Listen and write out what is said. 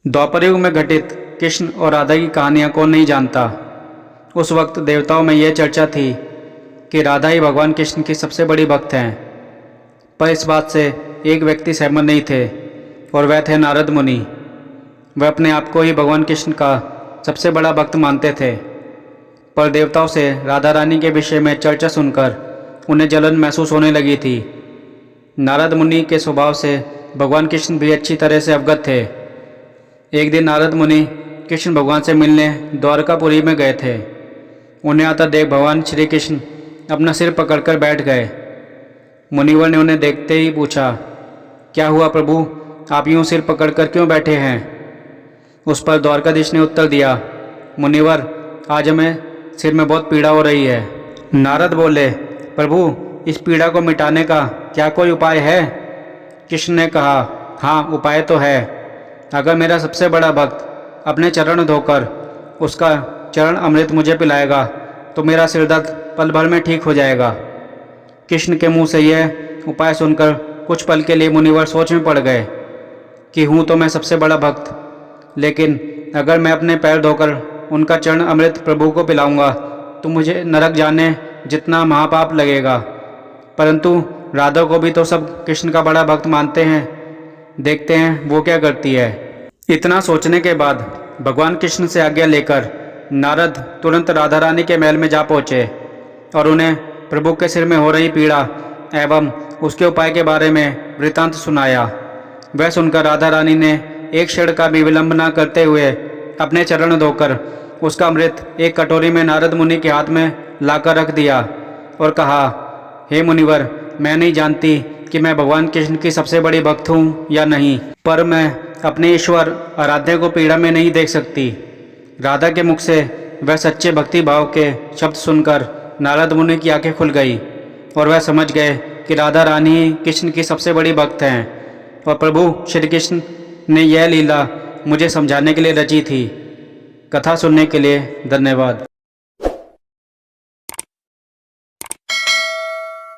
द्वापर युग में घटित कृष्ण और राधा की कहानियाँ कौन नहीं जानता। उस वक्त देवताओं में यह चर्चा थी कि राधा ही भगवान कृष्ण की सबसे बड़ी भक्त हैं। पर इस बात से एक व्यक्ति सहमत नहीं थे और वह थे नारद मुनि। वह अपने आप को ही भगवान कृष्ण का सबसे बड़ा भक्त मानते थे। पर देवताओं से राधा रानी के विषय में चर्चा सुनकर उन्हें जलन महसूस होने लगी थी। नारद मुनि के स्वभाव से भगवान कृष्ण भी अच्छी तरह से अवगत थे। एक दिन नारद मुनि कृष्ण भगवान से मिलने द्वारकापुरी में गए थे। उन्हें आता देख भगवान श्री कृष्ण अपना सिर पकड़कर बैठ गए। मुनिवर ने उन्हें देखते ही पूछा, क्या हुआ प्रभु, आप यूं सिर पकड़कर क्यों बैठे हैं? उस पर द्वारकाधीश ने उत्तर दिया, मुनिवर, आज हमें सिर में बहुत पीड़ा हो रही है। नारद बोले, प्रभु, इस पीड़ा को मिटाने का क्या कोई उपाय है? कृष्ण ने कहा, हाँ, उपाय तो है। अगर मेरा सबसे बड़ा भक्त अपने चरण धोकर उसका चरण अमृत मुझे पिलाएगा तो मेरा सिर दर्द पल भर में ठीक हो जाएगा। कृष्ण के मुंह से यह उपाय सुनकर कुछ पल के लिए मुनिवर सोच में पड़ गए कि हूँ तो मैं सबसे बड़ा भक्त, लेकिन अगर मैं अपने पैर धोकर उनका चरण अमृत प्रभु को पिलाऊंगा तो मुझे नरक जाने जितना महापाप लगेगा। परंतु राधा को भी तो सब कृष्ण का बड़ा भक्त मानते हैं, देखते हैं वो क्या करती है। इतना सोचने के बाद भगवान कृष्ण से आज्ञा लेकर नारद तुरंत राधा रानी के महल में जा पहुँचे और उन्हें प्रभु के सिर में हो रही पीड़ा एवं उसके उपाय के बारे में वृतांत सुनाया। वह सुनकर राधा रानी ने एक क्षण का भी विलंब न करते हुए अपने चरण धोकर उसका अमृत एक कटोरी में नारद मुनि के हाथ में लाकर रख दिया और कहा, हे मुनिवर, मैं नहीं जानती कि मैं भगवान कृष्ण की सबसे बड़ी भक्त हूँ या नहीं, पर मैं अपने ईश्वर आराध्य को पीड़ा में नहीं देख सकती। राधा के मुख से वह सच्चे भक्ति भाव के शब्द सुनकर नारद मुनि की आंखें खुल गई और वह समझ गए कि राधा रानी ही कृष्ण की सबसे बड़ी भक्त हैं और प्रभु श्री कृष्ण ने यह लीला मुझे समझाने के लिए रची थी। कथा सुनने के लिए धन्यवाद।